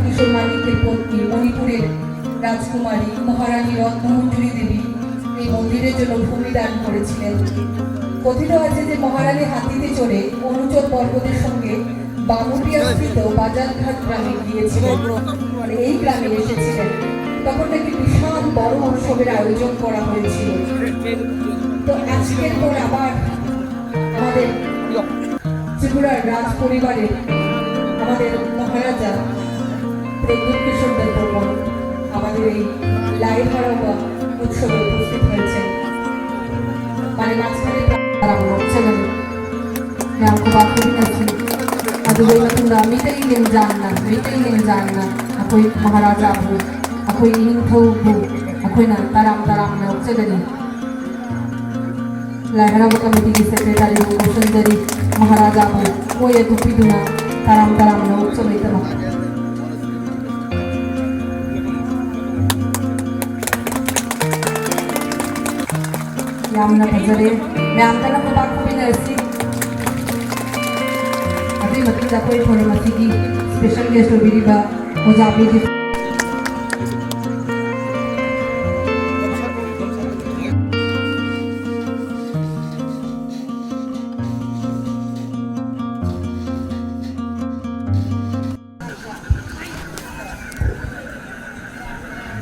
কিশোর মানিকের পত্নী মণিপুরের রাজকুমারী মহারানী রত্নমঞ্জুরি দেবী এই মন্দিরের জন্য ভূমি দান করেছিলেন। কথিত আছে যে মহারানী হাতিতে চড়ে অনুচর পর্বতের সঙ্গে বামুটিয়াস্থিত বাজারঘাট গ্রামে গিয়েছিলেন, মানে এই গ্রামে এসেছিলেন। তখন নাকি বিশাল বড় উৎসবের আয়োজন করা হয়েছিল। তো আজকের পর আবার আমাদের ত্রিপুরার রাজ পরিবারের আমাদের মহারাজা প্রদ্যুৎ কিশোর দেববর্মন আমাদের এই লাই হারাওয়া উৎসবে উপস্থিত হয়েছেন। মানে মাঝখানে चलन मैं आपको बात करी थी ಅದು ಇವತ್ತಿಂದ ಮಿತೈಲಿನ ಜಾನ್ನ ಅಕೋಯ್ ಮಹಾರಾಜಾ ಅಬು ಅಕೋಯ್ ನಿಂಥೌಬು ಅಕೋಯ್ನ ತರಾಮ್ನ ಉಚ್ಚಗನಿ ಲಹರಾವ ಕಮಿಟಿಗೆ ಸೆಕ್ರೆಟರಿ ವಸುಂಧರಿ ಮಹಾರಾಜಾ ಅಬು ಓಯ ತುಪ್ಪಿದುನ ತರಾಮ್ನ ಉಚ್ಚಗೈತಮ यामना भजरे मैं आमदाना को बात भी नरसी अभी मतलब जाको एक होने मसी की स्पेशल गेस्ट हो भी बा हो जाबी जी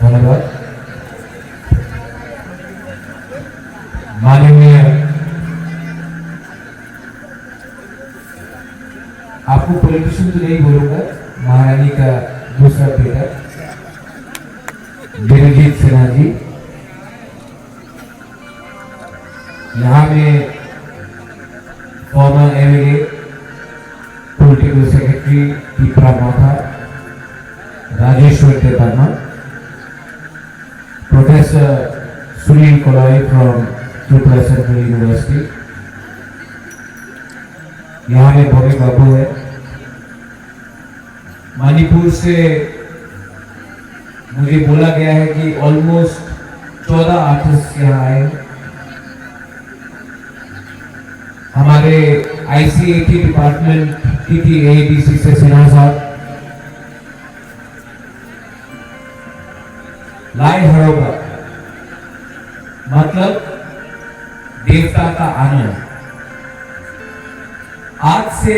धन्यवाद। माननीय आपको पॉलिटिशियन तो नहीं बोलूंगा, महारानी का दूसरा बेटा बिरजीत सिन्हा जी, यहाँ में फॉर्मर एमएलए पॉलिटिकल सेक्रेटरी टीपरा माथा Rajeshwar Debbarma, professor Sunil coli from Tripura central university, यहाँ में भोगे बाबू है। मणिपुर से मुझे बोला गया है कि ऑलमोस्ट 14 आर्टिस्ट यहाँ आए। हमारे आईसीएटी डिपार्टमेंट TTADC से सिन्हा साहब, लाई हरोगा मतलब देवता का आनंद। आज से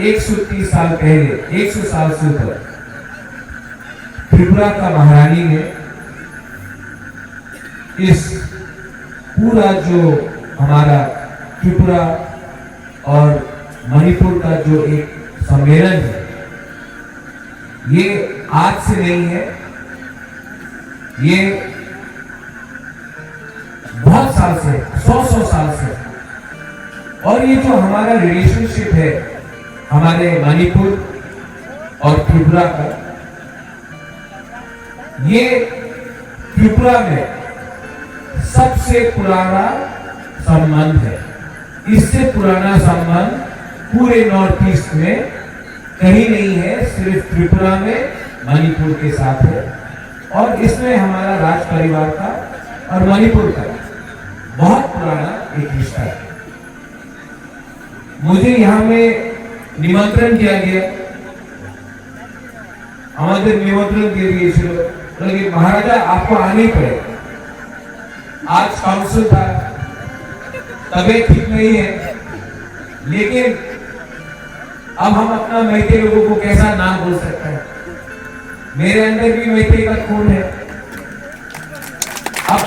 130 साल पहले, 100 साल से ऊपर त्रिपुरा का महारानी ने इस पूरा जो हमारा त्रिपुरा और मणिपुर का जो एक सम्मेलन है, ये आज से नहीं है, ये बहुत साल से, 100 साल से। और ये जो हमारा रिलेशनशिप है हमारे मणिपुर और त्रिपुरा का, ये त्रिपुरा में सबसे पुराना संबंध है। इससे पुराना संबंध पूरे नॉर्थ ईस्ट में कहीं नहीं है, सिर्फ त्रिपुरा में मणिपुर के साथ है। और इसमें हमारा राज परिवार का और मणिपुर का बहुत पुराना एक रिश्ता है। मुझे यहाँ में निमंत्रण किया गया, हमारे निमंत्रण दिए गए, लेकिन महाराजा आपको आने पड़े। आज काउंसिल था, तबीयत ठीक नहीं है, लेकिन अब हम अपना मैते लोगों को कैसा ना बोल सकते हैं। मेरे अंदर भी मैते का खून है। अब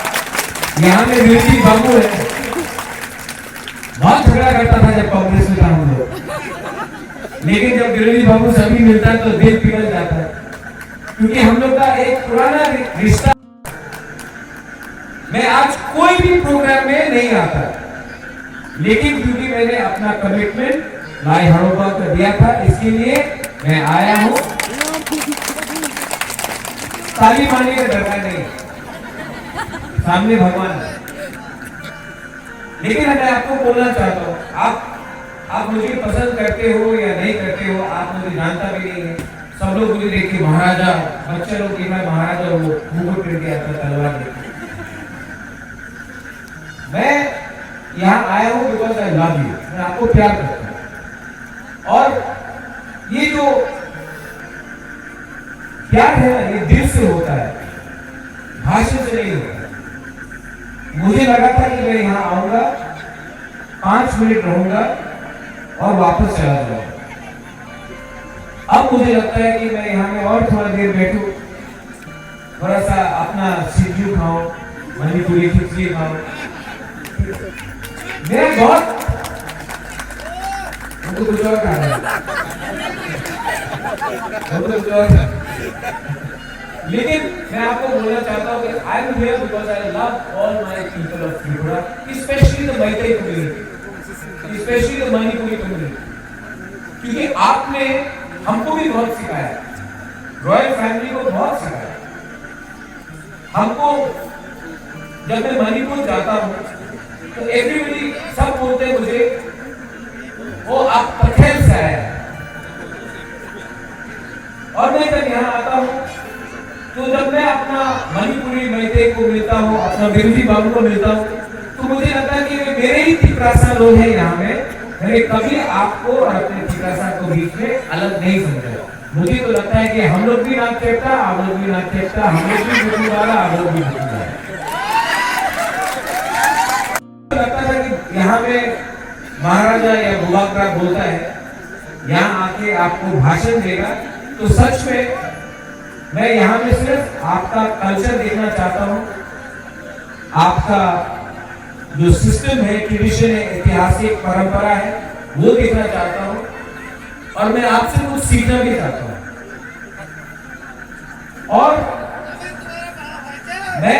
यहाँ में बिरजीत बाबू है, बहुत झगड़ा करता था जब कांग्रेस में था हम लोग, लेकिन जब बिरजीत बाबू सभी मिलता है तो दिल पिघल जाता है, क्योंकि हम लोग का एक पुराना रिश्ता। मैं आज कोई भी प्रोग्राम में नहीं आता, लेकिन क्योंकि मैंने अपना कमिटमेंट लाई हरोबा को दिया था, इसके लिए मैं आया हूं। ताली मारने का दरकार नहीं, सामने भगवान। लेकिन मैं आपको बोलना चाहता हूँ, आप मुझे पसंद करते हो या नहीं करते हो, आप मुझे जानता भी नहीं है। सब लोग मुझे देख के महाराजा, बच्चे लोग कि मैं महाराजा हूँ, मुकुट पहन के आता, तलवार लेके। मैं यहाँ आया हूँ बिकॉज आई लव यू, मैं आपको प्यार करता हूँ। और ये जो प्यार है ना, ये दिल से होता है, भाषण से नहीं होता। मुझे लगा था कि मैं यहाँ आऊंगा, 5 मिनट रहूंगा और वापस चला जाऊंगा। अब मुझे लगता है कि मैं यहाँ में और थोड़ा देर बैठूं, थोड़ा सा अपना सिंजू खाऊं, मणिपुरी खिचड़ी खाऊं। मेरा बहुत तो कुछ और खाना है, कुछ और। लेकिन मैं आपको बोलना चाहता हूँ कि I am here because I love all my people of Tripura, specially the Meitei community, specially the Manipuri community, क्योंकि आपने हमको भी बहुत सिखाया, रॉयल फैमिली को बहुत सिखाया। हमको जब मैं मणिपुर जाता हूँ तो एवरीबडी सब बोलते हैं मुझे, वो आप पखेल से आया है। और मैं जब यहाँ आता हूँ तो जब मैं अपना मणिपुरी मैतेई को मिलता हूँ, अपना बिरजी बाबू को मिलता हूँ, तो मुझे लगता है कि वे मेरे ही तिपरासा लोग हैं यहाँ में। मैंने कभी आपको और अपने तिपरासा को बीच में अलग नहीं समझा। मुझे तो लगता है कि हम लोग भी नाच चेपता, आप लोग भी नाच चेपता, हम लोग भी बुजुर्गारा, आप लोग भी बुजुर्गारा। लगता था कि यहाँ में महाराजा या बुबाकरा बोलता है, यहाँ आके आपको भाषण देगा, तो सच में मैं यहाँ में सिर्फ आपका कल्चर देखना चाहता हूँ, आपका जो सिस्टम है, ट्रेडिशन है, ऐतिहासिक परंपरा है, वो देखना चाहता हूँ, और मैं आपसे कुछ सीखना भी चाहता हूँ। और मैं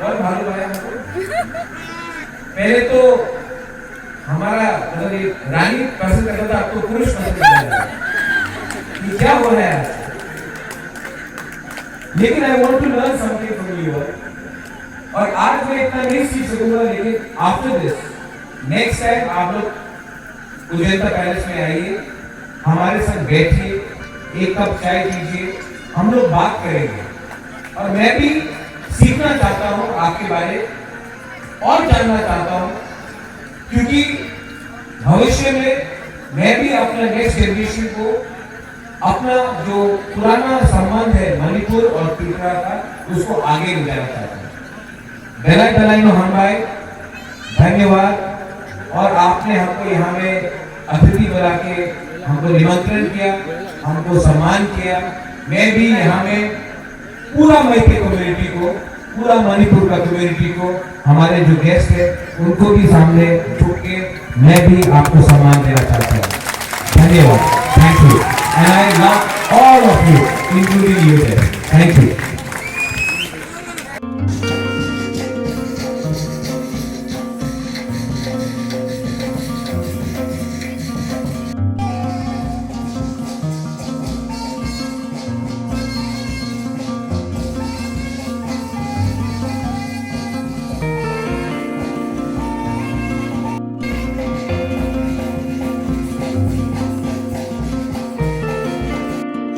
और भालू भाई पहले तो हमारा मतलब एक रानी पसंद करता था, आपको पुरुष पसंद करता था, ये क्या हो रहा है? लेकिन I want to learn something from you. और आज मैं इतना नहीं सीख सकूंगा, लेकिन आफ्टर दिस नेक्स्ट टाइम आप लोग उजैनता पैलेस में आइए, हमारे साथ बैठिए, एक कप चाय पीजिए, हम लोग बात करेंगे। और मैं भी सीखना चाहता हूँ आपके बारे और जानना चाहता हूँ, क्योंकि भविष्य में मैं भी अपना नेक्स्ट जनरेशन को अपना जो पुराना संबंध है मणिपुर और त्रिपुरा का, उसको आगे ले जाना चाहता हूँ। बेलाई बेलाइनो हम भाई धन्यवाद। और आपने हमको यहाँ में अतिथि बुला के हमको निमंत्रण किया, हमको सम्मान किया। मैं भी यहाँ में पूरा मैतेई कम्युनिटी को, पूरा मणिपुर का कम्युनिटी को, हमारे जो गेस्ट है उनको भी सामने झुक के मैं भी आपको सम्मान देना चाहता हूँ। धन्यवाद, thank you, and I love all of you including you.